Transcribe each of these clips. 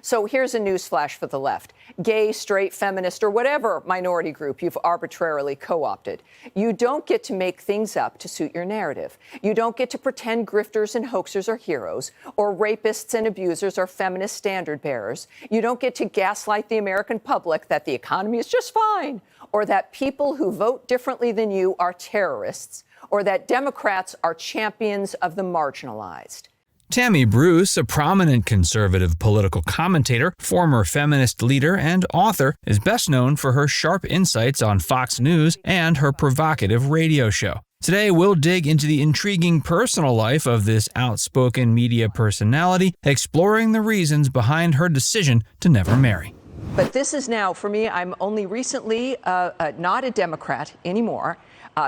So here's a newsflash for the left. Gay, straight, feminist, or whatever minority group you've arbitrarily co-opted. You don't get to make things up to suit your narrative. You don't get to pretend grifters and hoaxers are heroes, or rapists and abusers are feminist standard bearers. You don't get to gaslight the American public that the economy is just fine, or that people who vote differently than you are terrorists, or that Democrats are champions of the marginalized. Tammy Bruce, a prominent conservative political commentator, former feminist leader, and author, is best known for her sharp insights on Fox News and her provocative radio show. Today, we'll dig into the intriguing personal life of this outspoken media personality, exploring the reasons behind her decision to never marry. But this is now, for me, I'm only recently not a Democrat anymore.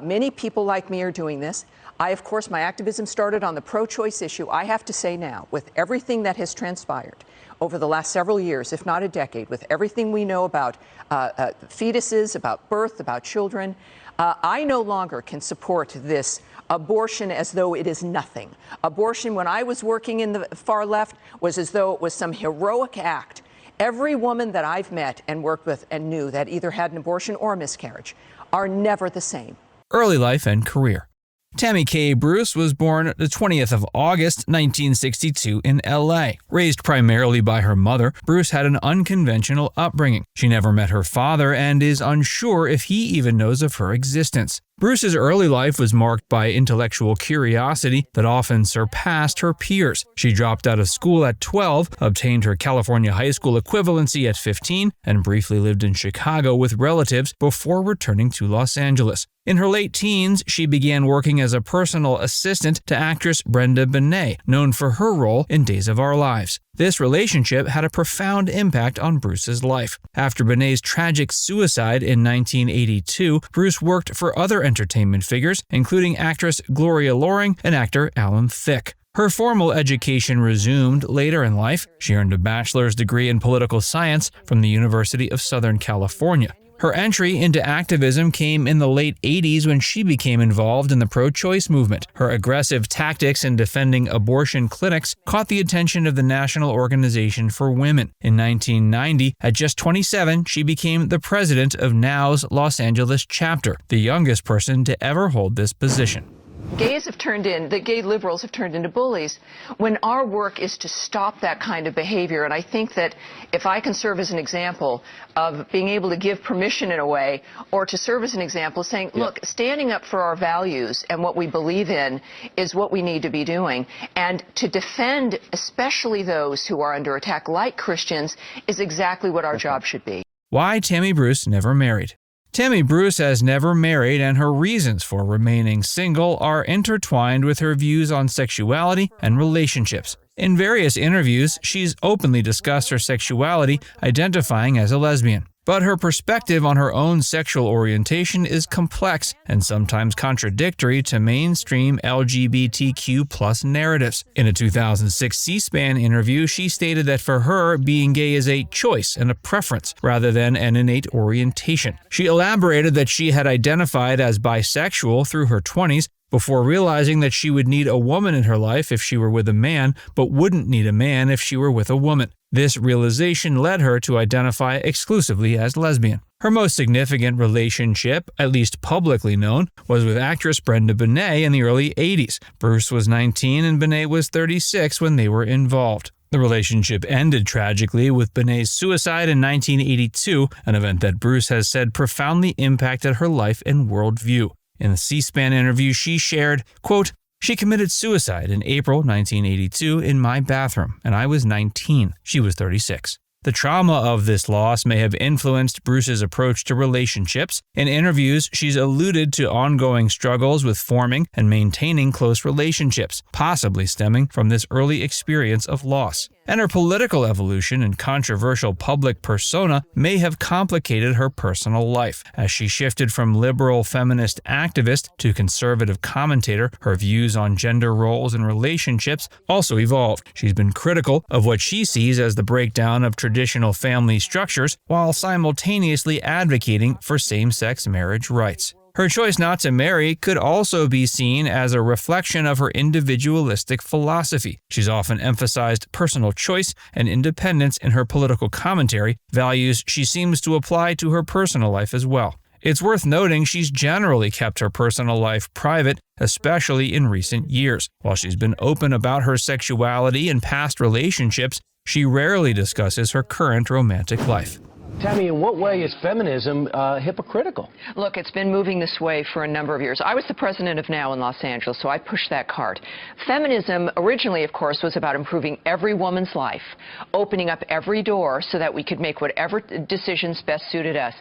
Many people like me are doing this. Of course, my activism started on the pro-choice issue. I have to say now, with everything that has transpired over the last several years, if not a decade, with everything we know about fetuses, about birth, about children, I no longer can support this abortion as though it is nothing. Abortion, when I was working in the far left, was as though it was some heroic act. Every woman that I've met and worked with and knew that either had an abortion or a miscarriage are never the same. Early life and career. Tammy K. Bruce was born the 20th of August, 1962 in L.A. Raised primarily by her mother, Bruce had an unconventional upbringing. She never met her father and is unsure if he even knows of her existence. Bruce's early life was marked by intellectual curiosity that often surpassed her peers. She dropped out of school at 12, obtained her California high school equivalency at 15, and briefly lived in Chicago with relatives before returning to Los Angeles. In her late teens, she began working as a personal assistant to actress Brenda Benet, known for her role in Days of Our Lives. This relationship had a profound impact on Bruce's life. After Benet's tragic suicide in 1982, Bruce worked for other entertainment figures, including actress Gloria Loring and actor Alan Thicke. Her formal education resumed later in life. She earned a bachelor's degree in political science from the University of Southern California. Her entry into activism came in the late 80s when she became involved in the pro-choice movement. Her aggressive tactics in defending abortion clinics caught the attention of the National Organization for Women. In 1990, at just 27, she became the president of NOW's Los Angeles chapter, the youngest person to ever hold this position. The gay liberals have turned into bullies when our work is to stop that kind of behavior. And I think that if I can serve as an example of being able to give permission in a way, or to serve as an example saying, look, standing up for our values and what we believe in is what we need to be doing. And to defend especially those who are under attack, like Christians, is exactly what our job should be. Why Tammy Bruce never married. Tammy Bruce has never married, and her reasons for remaining single are intertwined with her views on sexuality and relationships. In various interviews, she's openly discussed her sexuality, identifying as a lesbian. But her perspective on her own sexual orientation is complex and sometimes contradictory to mainstream LGBTQ+ narratives. In a 2006 C-SPAN interview, she stated that for her, being gay is a choice and a preference rather than an innate orientation. She elaborated that she had identified as bisexual through her 20s, before realizing that she would need a woman in her life if she were with a man, but wouldn't need a man if she were with a woman. This realization led her to identify exclusively as lesbian. Her most significant relationship, at least publicly known, was with actress Brenda Benet in the early 80s. Bruce was 19 and Benet was 36 when they were involved. The relationship ended tragically with Benet's suicide in 1982, an event that Bruce has said profoundly impacted her life and worldview. In the C-SPAN interview, she shared, quote, "She committed suicide in April 1982 in my bathroom, and I was 19. She was 36. The trauma of this loss may have influenced Bruce's approach to relationships. In interviews, she's alluded to ongoing struggles with forming and maintaining close relationships, possibly stemming from this early experience of loss. And her political evolution and controversial public persona may have complicated her personal life. As she shifted from liberal feminist activist to conservative commentator, her views on gender roles and relationships also evolved. She's been critical of what she sees as the breakdown of traditional family structures, while simultaneously advocating for same-sex marriage rights. Her choice not to marry could also be seen as a reflection of her individualistic philosophy. She's often emphasized personal choice and independence in her political commentary, values she seems to apply to her personal life as well. It's worth noting she's generally kept her personal life private, especially in recent years. While she's been open about her sexuality and past relationships, she rarely discusses her current romantic life. Tammy, in what way is feminism hypocritical? Look, it's been moving this way for a number of years. I was the president of NOW in Los Angeles, so I pushed that cart. Feminism originally, of course, was about improving every woman's life, opening up every door so that we could make whatever decisions best suited us.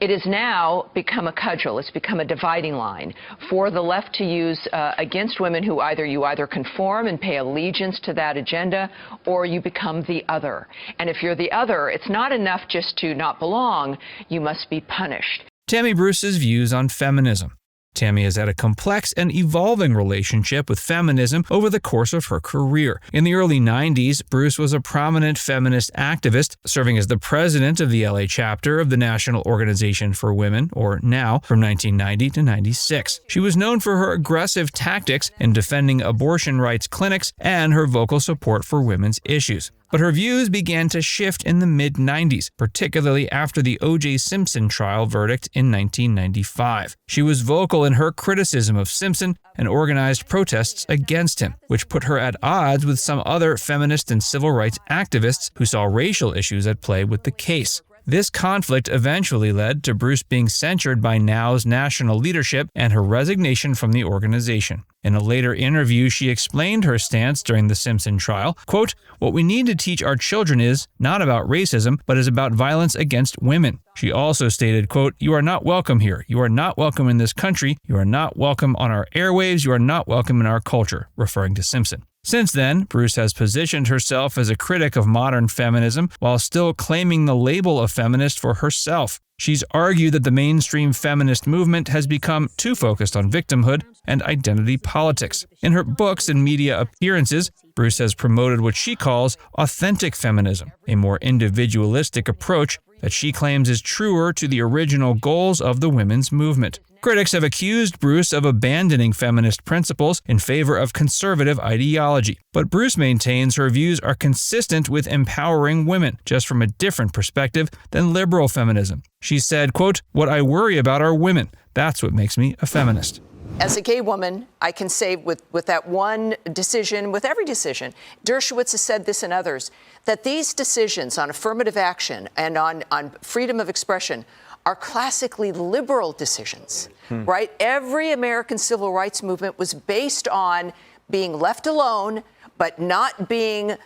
It has now become a cudgel. It's become a dividing line for the left to use against women who you either conform and pay allegiance to that agenda, or you become the other. And if you're the other, it's not enough just to not belong, you must be punished. Tammy Bruce's views on feminism. Tammy has had a complex and evolving relationship with feminism over the course of her career. In the early 90s, Bruce was a prominent feminist activist, serving as the president of the LA chapter of the National Organization for Women, or NOW, from 1990 to 96. She was known for her aggressive tactics in defending abortion rights clinics and her vocal support for women's issues. But her views began to shift in the mid-90s, particularly after the O.J. Simpson trial verdict in 1995. She was vocal in her criticism of Simpson and organized protests against him, which put her at odds with some other feminist and civil rights activists who saw racial issues at play with the case. This conflict eventually led to Bruce being censured by NOW's national leadership and her resignation from the organization. In a later interview, she explained her stance during the Simpson trial, quote, "What we need to teach our children is not about racism, but is about violence against women." She also stated, quote, "You are not welcome here. You are not welcome in this country. You are not welcome on our airwaves. You are not welcome in our culture," referring to Simpson. Since then, Bruce has positioned herself as a critic of modern feminism while still claiming the label of feminist for herself. She's argued that the mainstream feminist movement has become too focused on victimhood and identity politics. In her books and media appearances, Bruce has promoted what she calls authentic feminism, a more individualistic approach that she claims is truer to the original goals of the women's movement. Critics have accused Bruce of abandoning feminist principles in favor of conservative ideology, but Bruce maintains her views are consistent with empowering women, just from a different perspective than liberal feminism. She said, quote, "What I worry about are women. That's what makes me a feminist." As a gay woman, I can say with that one decision, with every decision, Dershowitz has said this and others, that these decisions on affirmative action and on freedom of expression are classically liberal decisions, right? Every American civil rights movement was based on being left alone, but not being,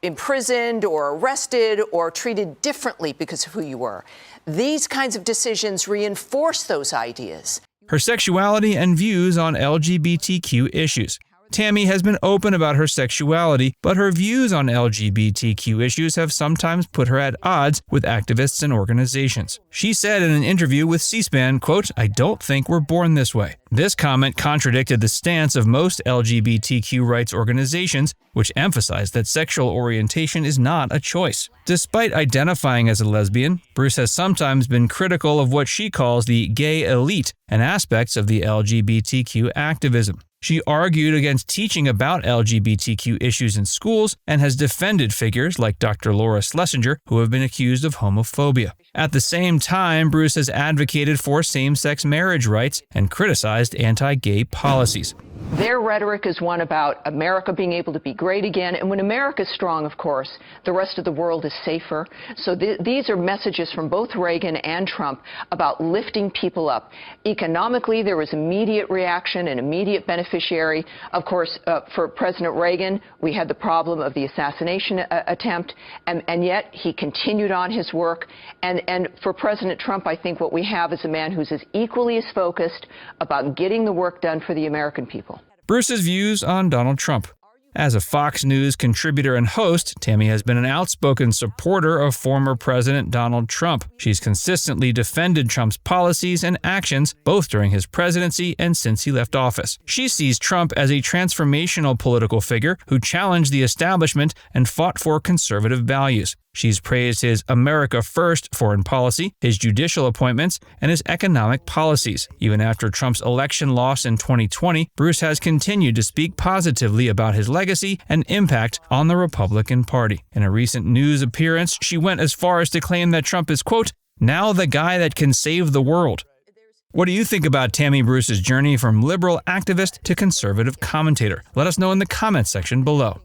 imprisoned or arrested or treated differently because of who you were. These kinds of decisions reinforce those ideas. Her sexuality and views on LGBTQ issues. Tammy has been open about her sexuality, but her views on LGBTQ issues have sometimes put her at odds with activists and organizations. She said in an interview with C-SPAN, quote, "I don't think we're born this way." This comment contradicted the stance of most LGBTQ rights organizations, which emphasize that sexual orientation is not a choice. Despite identifying as a lesbian, Bruce has sometimes been critical of what she calls the gay elite and aspects of the LGBTQ activism. She argued against teaching about LGBTQ issues in schools and has defended figures like Dr. Laura Schlesinger, who have been accused of homophobia. At the same time, Bruce has advocated for same-sex marriage rights and criticized anti-gay policies. Their rhetoric is one about America being able to be great again. And when America is strong, of course, the rest of the world is safer. So these are messages from both Reagan and Trump about lifting people up. Economically, there was immediate reaction and immediate beneficiary. Of course, for President Reagan, we had the problem of the assassination attempt, and yet he continued on his work. And for President Trump, I think what we have is a man who's as equally as focused about getting the work done for the American people. Bruce's views on Donald Trump. As a Fox News contributor and host, Tammy has been an outspoken supporter of former President Donald Trump. She's consistently defended Trump's policies and actions, both during his presidency and since he left office. She sees Trump as a transformational political figure who challenged the establishment and fought for conservative values. She's praised his America First foreign policy, his judicial appointments, and his economic policies. Even after Trump's election loss in 2020, Bruce has continued to speak positively about his legacy and impact on the Republican Party. In a recent news appearance, she went as far as to claim that Trump is, quote, now the guy that can save the world. What do you think about Tammy Bruce's journey from liberal activist to conservative commentator? Let us know in the comments section below.